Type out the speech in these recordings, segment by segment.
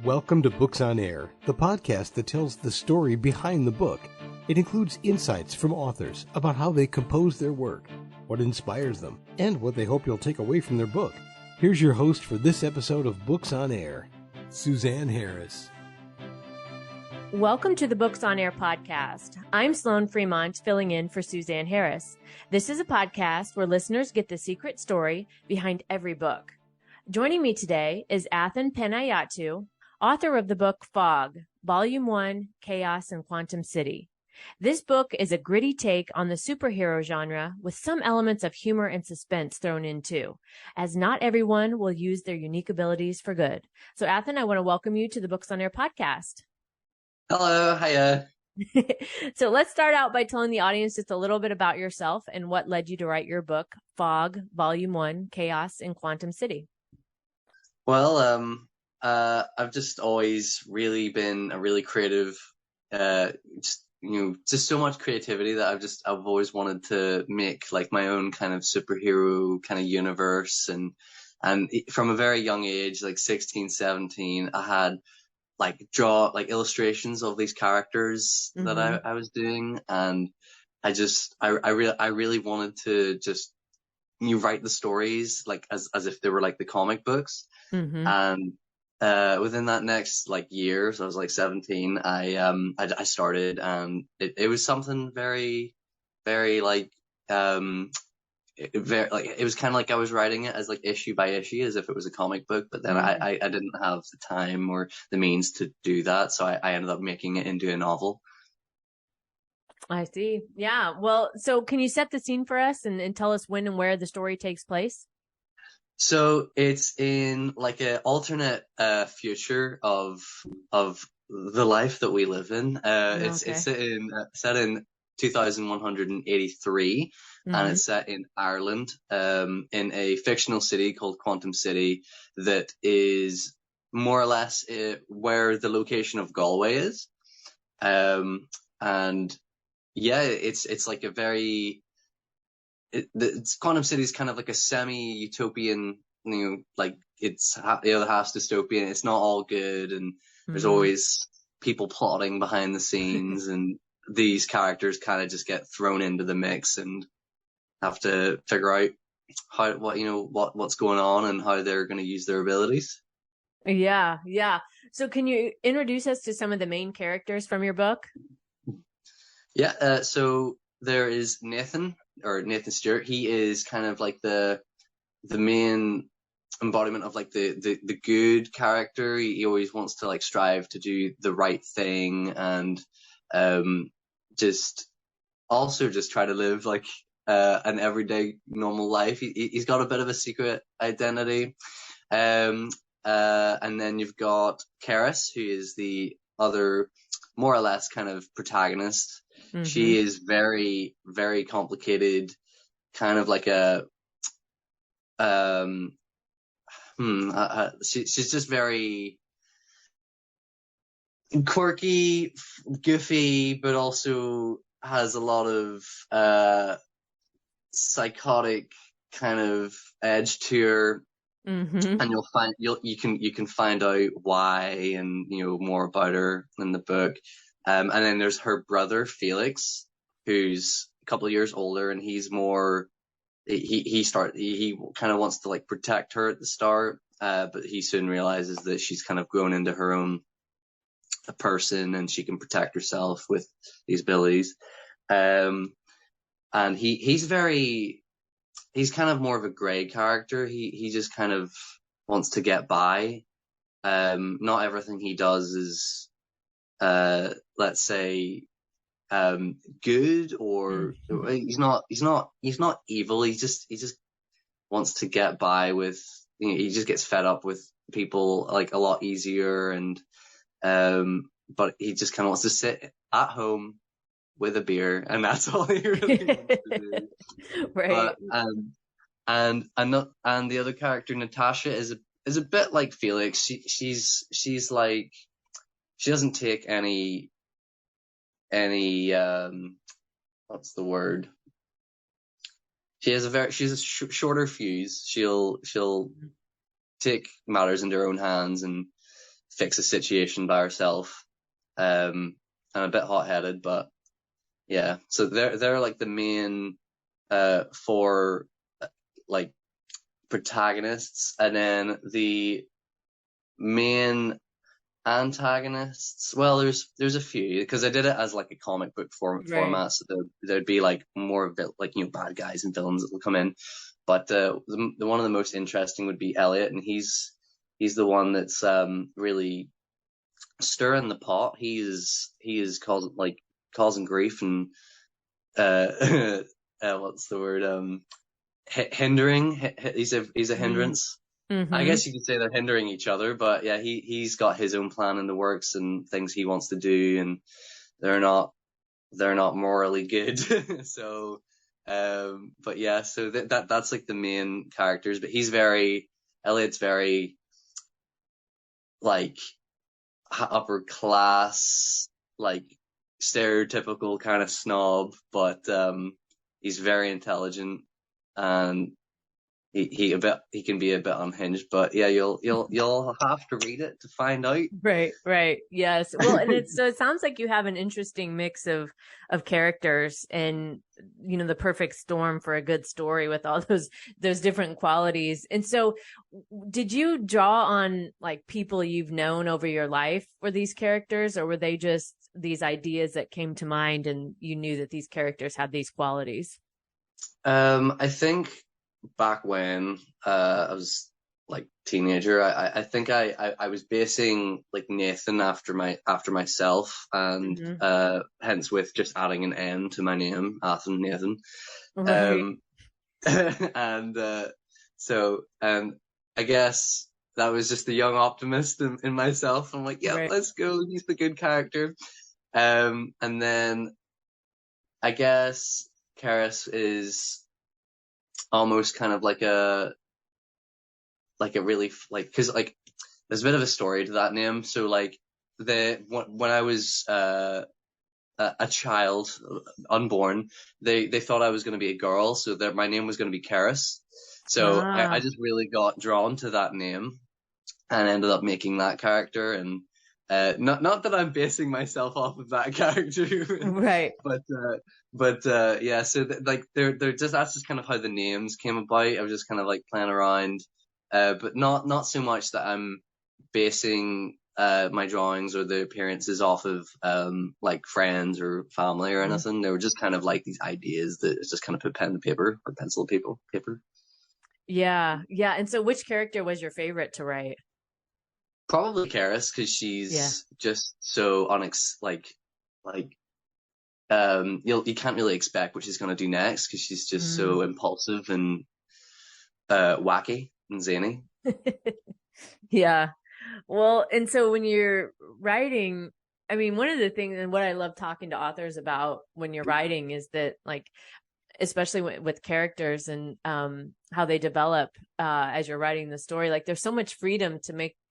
Welcome to Books on Air, the podcast that tells the story behind the book. It includes insights from authors about how they compose their work, what inspires them, and what they hope you'll take away from their book. Here's your host for this episode of Books on Air, Suzanne Harris. Welcome to the Books on Air podcast. I'm Sloan Fremont, filling in for Suzanne Harris. This is a podcast where listeners get the secret story behind every book. Joining me today is Athan Panayotou, author of the book Fog, Volume 1, Chaos in Quantum City. This book is a gritty take on the superhero genre with some elements of humor and suspense thrown in too, as not everyone will use their unique abilities for good. So Athan, I want to welcome you to the Books on Air podcast. Hello, hiya. So let's start out by telling the audience just a little bit about yourself and what led you to write your book, Fog, Volume 1, Chaos in Quantum City. Well, I've just always really been a really creative, just so much creativity that I've always wanted to make like my own kind of superhero kind of universe. And from a very young age, like 16, 17, I had draw illustrations of these characters that I was doing. And I really wanted to just write the stories like as if they were like the comic books. And within that next year, so I was like 17, I started, and it was something very, very it was kind of like I was writing it as like issue by issue, as if it was a comic book, but then I didn't have the time or the means to do that, so I ended up making it into a novel. I see. Yeah. Well, so can you set the scene for us and tell us when and where the story takes place? So it's in like an alternate future of the life that we live in. It's set in 2183, and it's set in Ireland, in a fictional city called Quantum City that is more or less where the location of Galway is. And yeah, it's like a very Quantum City is kind of like a semi-utopian, it's the other half's dystopian. It's not all good, and there's always people plotting behind the scenes, and these characters kind of just get thrown into the mix and have to figure out what's going on and how they're going to use their abilities. Yeah. So can you introduce us to some of the main characters from your book? Yeah. So there is Nathan Stewart. He is kind of like the main embodiment of like the good character. He always wants to like strive to do the right thing, and just try to live like an everyday normal life. He's got a bit of a secret identity. And then you've got Karis, who is the other more or less kind of protagonist. She is very, very complicated, kind of like she's just very quirky, goofy, but also has a lot of psychotic kind of edge to her. And you can find out why and more about her in the book. And then there's her brother Felix, who's a couple of years older, and he's more he kind of wants to like protect her at the start, but he soon realizes that she's kind of grown into her own person, and she can protect herself with these abilities. And he's kind of more of a gray character. He just kind of wants to get by. Not everything he does is let's say good, or he's not evil. He just wants to get by with, he just gets fed up with people like a lot easier, and but he just kind of wants to sit at home with a beer, and that's all he really wants to do. Right. But, and the other character, Natasha, is a bit like Felix. She's like, she doesn't take any what's the word? She has a shorter fuse. She'll take matters into her own hands, and fix a situation by herself, and a bit hot-headed, but yeah. So they're like the main four like protagonists, and then the main antagonists. Well, there's a few, because I did it as like a comic book Right. format, so there'd be like more of it, like, you know, bad guys and villains that will come in. But the one of the most interesting would be Elliot, and he's the one that's really stirring the pot. He is causing grief and what's the word, hindering. He's a Mm-hmm. hindrance. I Mm-hmm. guess you could say they're hindering each other, but yeah, he's got his own plan in the works and things he wants to do, and they're not morally good. So, but yeah, so that's like the main characters. But Elliot's very like upper class, like stereotypical kind of snob, but he's very intelligent, and he can be a bit unhinged, but yeah, you'll have to read it to find out. Right, right. Yes. Well, and it sounds like you have an interesting mix of characters, and the perfect storm for a good story with all those different qualities. And so did you draw on like people you've known over your life for these characters, or were they just these ideas that came to mind and you knew that these characters had these qualities? I think back when I was like teenager, I think I was basing like Nathan after myself, and Hmm. hence with just adding an N to my name, Athan Nathan. Right, Um, and so I guess that was just the young optimist in myself. I'm like, yep, right. let's go. He's the good character. And then I guess Karis is almost kind of like a really like, because like there's a bit of a story to that name. So like when I was a child, unborn, they thought I was going to be a girl, so that my name was going to be Karis. So I Ah, just really got drawn to that name and ended up making that character. And not that I'm basing myself off of that character, right. but yeah. So like they're just, that's just kind of how the names came about. I was just kind of like playing around, but not so much that I'm basing my drawings or the appearances off of like friends or family or Mhm. anything. They were just kind of like these ideas that just kind of put pen to paper or pencil to paper. Yeah, yeah. And so which character was your favorite to write? Probably Karis, because Yeah. she's just so like you can't really expect what she's gonna do next, because she's just Mm. so impulsive and wacky and zany. Yeah. Well, and so when you're writing, I mean, one of the things and what I love talking to authors about when you're writing is that, like, especially with characters and how they develop as you're writing the story, like there's so much freedom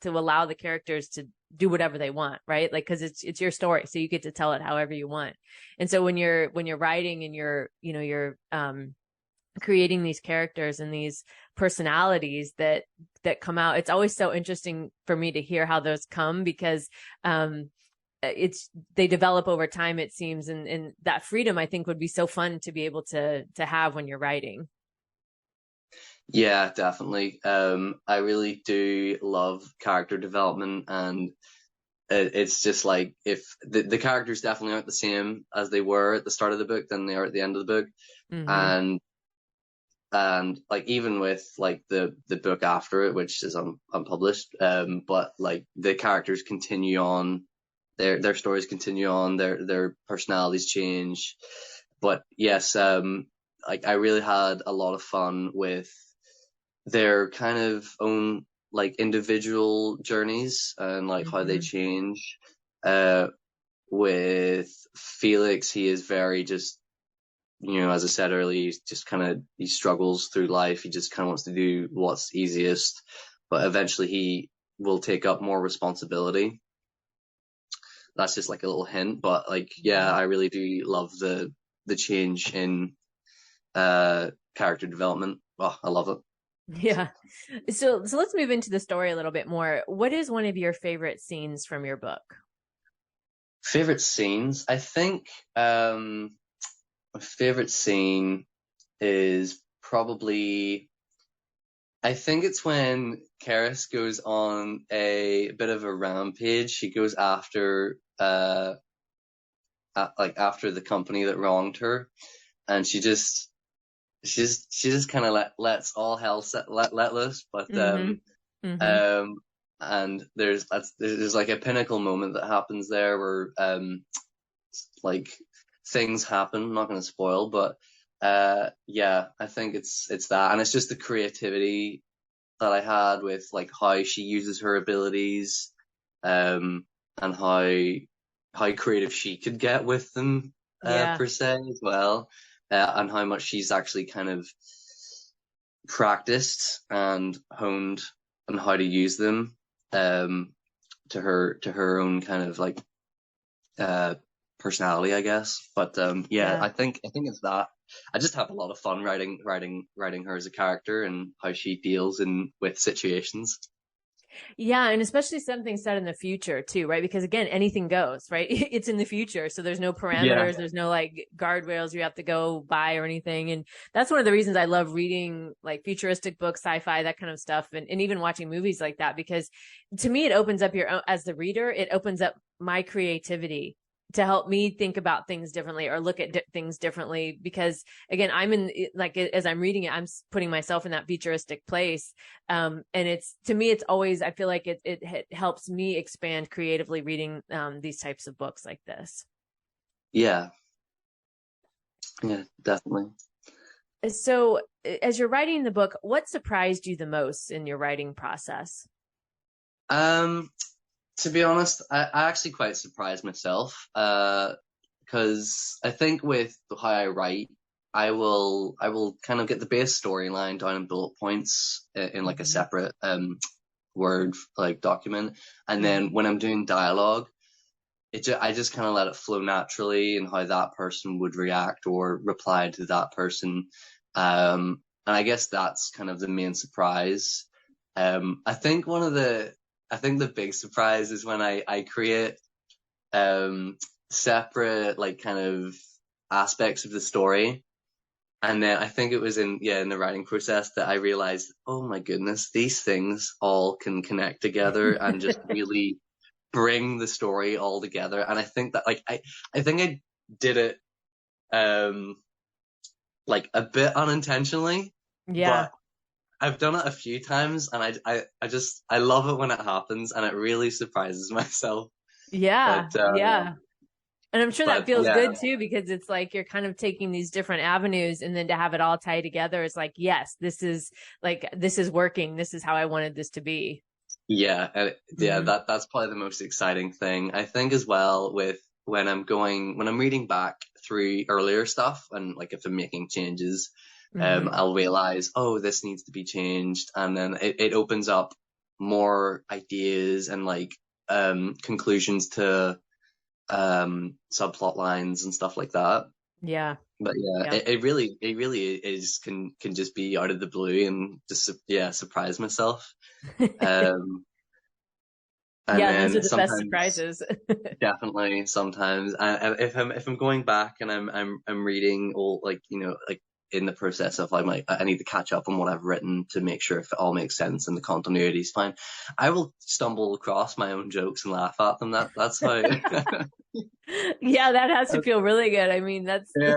to allow the characters to do whatever they want, right? Like, because it's your story, so you get to tell it however you want. And so when you're writing and you're creating these characters and these personalities that come out, it's always so interesting for me to hear how those come, because it's they develop over time, it seems, and that freedom I think would be so fun to be able to have when you're writing. Yeah, definitely. I really do love character development, and it's just like, if the characters definitely aren't the same as they were at the start of the book than they are at the end of the book, Hmm. and like even with like the book after it, which is unpublished, but like the characters continue on, their stories continue on, their personalities change. But yes, like I really had a lot of fun with their kind of own like individual journeys and like how they Hmm. change. Uh, with Felix, he is very just, as I said earlier, he's just kind of, he struggles through life. He just kind of wants to do what's easiest, but eventually he will take up more responsibility. That's just like a little hint, but like, yeah, I really do love the change in character development. Oh, I love it. Yeah. So let's move into the story a little bit more. What is one of your favorite scenes from your book? Favorite scenes? I think my favorite scene is probably, I think it's when Karis goes on a bit of a rampage. She goes after like after the company that wronged her, and she just kind of lets all hell let loose. But Mm-hmm. Mm-hmm. um and there's like a pinnacle moment that happens there where like things happen. I'm not going to spoil, but yeah, I think it's that, and it's just the creativity that I had with like how she uses her abilities, um, and how creative she could get with them, Yeah. per se as well, and how much she's actually kind of practiced and honed on how to use them, um, to her own kind of like uh personality, I guess. But yeah, Yeah. I think it's that. I just have a lot of fun writing her as a character and how she deals in with situations. Yeah, and especially something set in the future too, right? Because again, anything goes, right? It's in the future, so there's no Yeah. parameters, there's no like guardrails you have to go by or anything. And that's one of the reasons I love reading like futuristic books, sci-fi, that kind of stuff, and even watching movies like that, because to me, it opens up your own, as the reader, it opens up my creativity to help me think about things differently or look at things differently. Because again, I'm in, like, as I'm reading it, I'm putting myself in that futuristic place. And it's, to me, it's always, I feel like it helps me expand creatively reading these types of books like this. Yeah, yeah, definitely. So as you're writing the book, what surprised you the most in your writing process? Um, to be honest, I actually quite surprised myself. Because I think with how I write, I will kind of get the base storyline down in bullet points in like a Mm-hmm. separate Word like document, and Mm-hmm. then when I'm doing dialogue, I just kind of let it flow naturally and how that person would react or reply to that person. And I guess that's kind of the main surprise. I think I think the big surprise is when I create um separate like kind of aspects of the story. And then I think it was in the writing process that I realized, oh my goodness, these things all can connect together and just really bring the story all together. And I think that like I think I did it um like a bit unintentionally, Yeah. but I've done it a few times, and I love it when it happens, and it really surprises myself. Yeah. But Yeah. And I'm sure that feels yeah, good too, because it's like you're kind of taking these different avenues, and then to have it all tie together is like, yes, this is working. This is how I wanted this to be. yeah, Mm-hmm. that's probably the most exciting thing. I think as well with when I'm reading back through earlier stuff, and like if I'm making changes, Mm-hmm. I'll realize, oh, this needs to be changed, and then it opens up more ideas and like conclusions to subplot lines and stuff like that. Yeah. But yeah, Yeah. it really is can just be out of the blue and just yeah surprise myself. Um, and Yeah. Those are then the best sometimes, surprises. definitely sometimes, if I'm going back and I'm reading all like like in the process of like I need to catch up on what I've written to make sure if it all makes sense and the continuity is fine. I will stumble across my own jokes and laugh at them. That's how. Yeah, that has to feel really good. I mean, that's Yeah,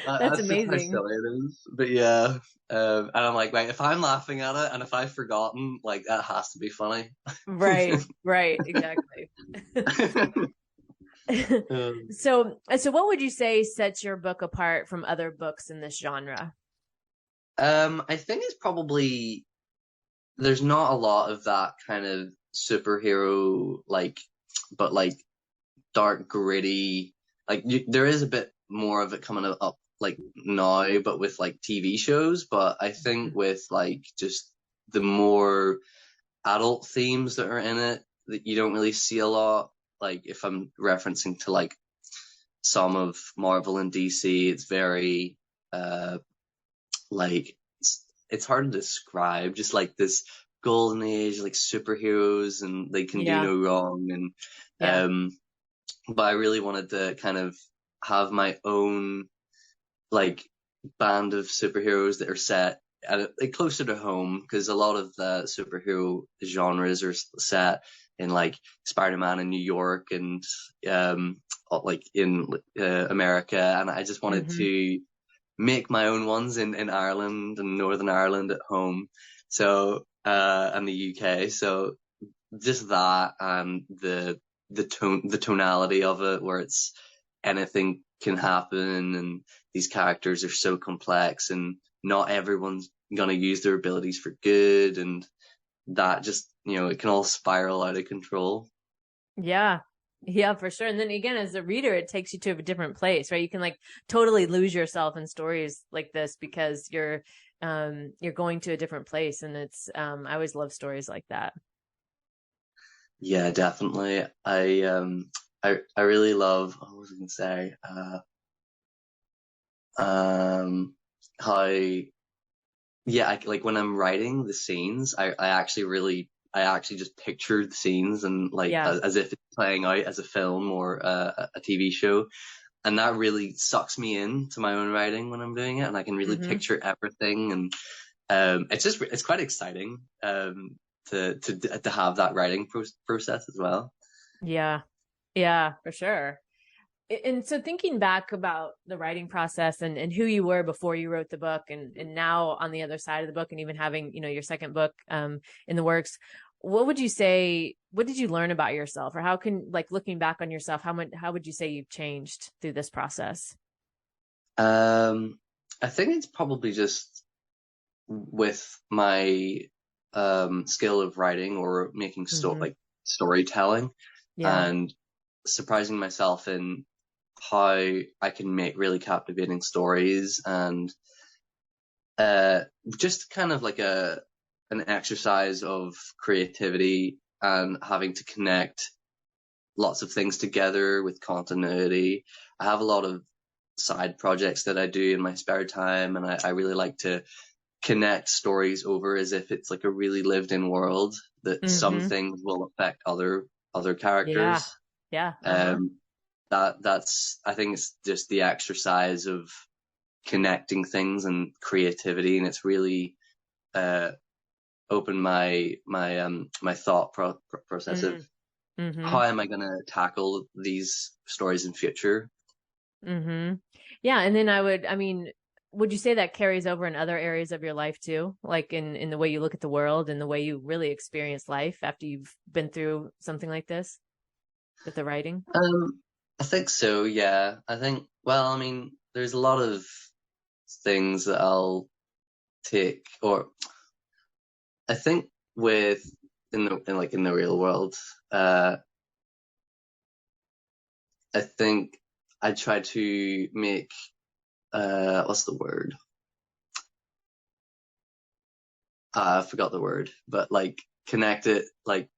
that's that's just how amazing. silly it is. But yeah, and I'm like, right, if I'm laughing at it and if I've forgotten, like that has to be funny. Right, right, exactly. um, So what would you say sets your book apart from other books in this genre? I think it's probably there's not a lot of that kind of superhero like, but like dark gritty. Like there is a bit more of it coming up like now, but with like TV shows. But I think with like just the more adult themes that are in it that you don't really see a lot. Like if I'm referencing to like some of Marvel and DC, it's very like it's hard to describe, just like this golden age, like superheroes, and they can do Yeah. no wrong. And Yeah. but I really wanted to kind of have my own like band of superheroes that are set at like closer to home, because a lot of the superhero genres are set in like Spider-Man in New York and like in America, and I just wanted Mm-hmm. to make my own ones in Ireland and Northern Ireland at home, so and the UK. So just that, and the tonality of it, where it's anything can happen, and these characters are so complex, and not everyone's gonna use their abilities for good, and that just, it can all spiral out of control. Yeah. Yeah, for sure. And then again, as a reader, it takes you to a different place, right? You can like totally lose yourself in stories like this because you're going to a different place. And it's I always love stories like that. Yeah, definitely. I really love, what was I gonna say? How, yeah, like when I'm writing the scenes, I actually just picture the scenes, and like Yeah. as if it's playing out as a film or a TV show, and that really sucks me into my own writing when I'm doing it, and I can really Mm-hmm. picture everything, and it's quite exciting to have that writing process as well. Yeah. Yeah, for sure. And so thinking back about the writing process and who you were before you wrote the book and now on the other side of the book and even having, your second book in the works, what would you say, what did you learn about yourself, or how can, like, looking back on yourself, how would you say you've changed through this process? I think it's probably just with my skill of writing or making Mm-hmm. like storytelling, Yeah. and surprising myself in how I can make really captivating stories, and uh, just kind of like an exercise of creativity and having to connect lots of things together with continuity. I have a lot of side projects that I do in my spare time, and I really like to connect stories over as if it's like a really lived in world, that some Mm-hmm. things will affect other Yeah. characters. Yeah. Uh-huh. Um, that's I think it's just the exercise of connecting things and creativity, and it's really uh opened my thought process of Mm-hmm. how am I going to tackle these stories in future. Mm-hmm. Yeah. And then I mean, would you say that carries over in other areas of your life too? Like in the way you look at the world and the way you really experience life after you've been through something like this with the writing? I think so, yeah. I think, well, I mean, there's a lot of things that I'll take, or I think with in the real world, uh, I think I try to make what's the word? I forgot the word, but like connect it, like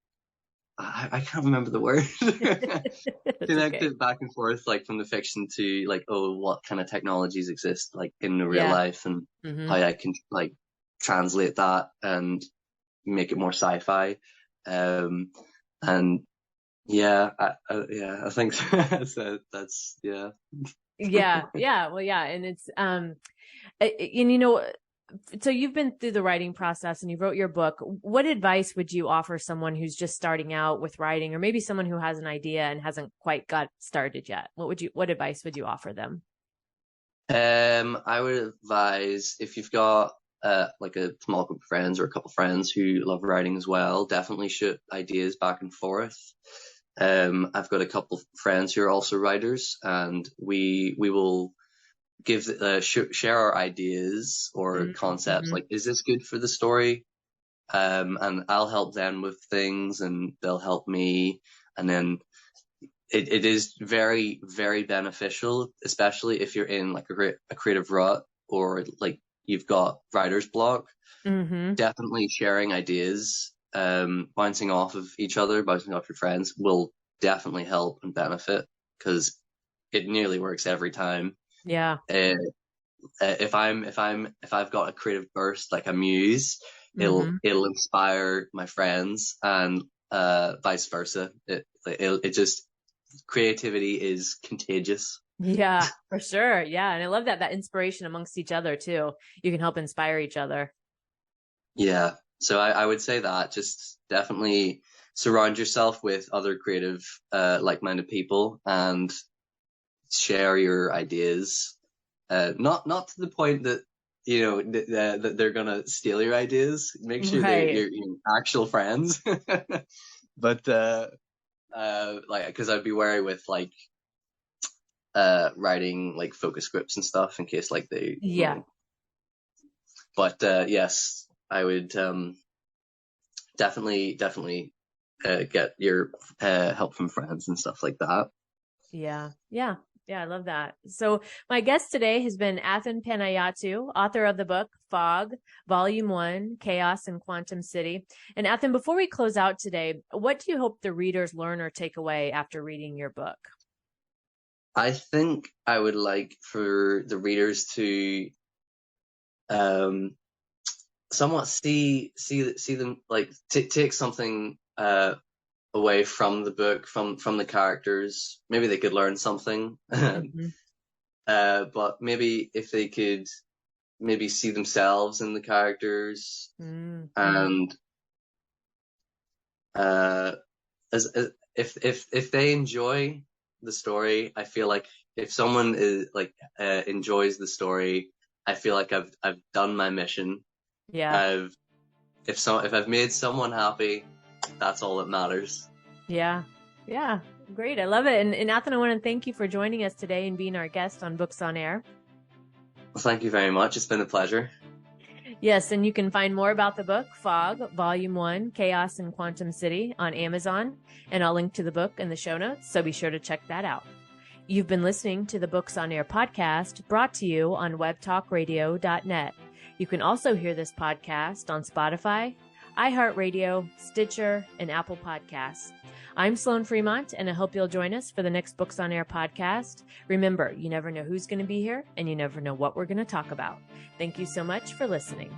I can't remember the word. It's Connect okay. it back and forth, like from the fiction to like, oh, what kind of technologies exist like in the real Yeah. life, and Mm-hmm. how I can like translate that and make it more sci-fi. And yeah, I think so. That's yeah. Yeah. Yeah. Well, yeah. And it's, and so you've been through the writing process and you wrote your book. What advice would you offer someone who's just starting out with writing, or maybe someone who has an idea and hasn't quite got started yet? What advice would you offer them? I would advise, if you've got like a small group of friends or a couple of friends who love writing as well, definitely shoot ideas back and forth. I've got a couple of friends who are also writers, and we will share our ideas or concepts. Mm-hmm. Like, is this good for the story? And I'll help them with things, and they'll help me, and then it is very, very beneficial, especially if you're in like a creative rut, or like you've got writer's block. Mm-hmm. Definitely sharing ideas, bouncing off of each other, bouncing off your friends will definitely help and benefit, because it nearly works every time. Yeah. Uh, if I've got a creative burst, like a muse, Mm-hmm. it'll inspire my friends, and vice versa. It just, creativity is contagious. Yeah, for sure. Yeah. And I love that inspiration amongst each other too. You can help inspire each other. Yeah. So I would say that just definitely surround yourself with other creative, like-minded people, and share your ideas. Not to the point that, that they're gonna steal your ideas. Make sure Right. you're actual friends. But like, because I'd be wary with like writing like focus scripts and stuff in case like they, Yeah. But yes, I would definitely get your help from friends and stuff like that. Yeah. Yeah. Yeah. I love that. So my guest today has been Athan Panayotou, author of the book Fog, Volume 1, Chaos in Quantum City. And Athan, before we close out today, what do you hope the readers learn or take away after reading your book? I think I would like for the readers to somewhat see them, like take something away from the book, from the characters. Maybe they could learn something. Mm-hmm. But maybe if they could maybe see themselves in the characters, Mm-hmm. and as if they enjoy the story, I feel like if someone is like enjoys the story, I feel like I've done my mission. Yeah. If I've made someone happy, that's all that matters. Yeah. Yeah. Great. I love it. And Athan, I want to thank you for joining us today and being our guest on Books on Air. Well, thank you very much. It's been a pleasure. Yes, and you can find more about the book, Fog, Volume 1, Chaos in Quantum City, on Amazon, and I'll link to the book in the show notes, so be sure to check that out. You've been listening to the Books on Air podcast, brought to you on webtalkradio.net. You can also hear this podcast on Spotify, iHeartRadio, Stitcher, and Apple Podcasts. I'm Sloan Fremont, and I hope you'll join us for the next Books on Air podcast. Remember, you never know who's going to be here, and you never know what we're going to talk about. Thank you so much for listening.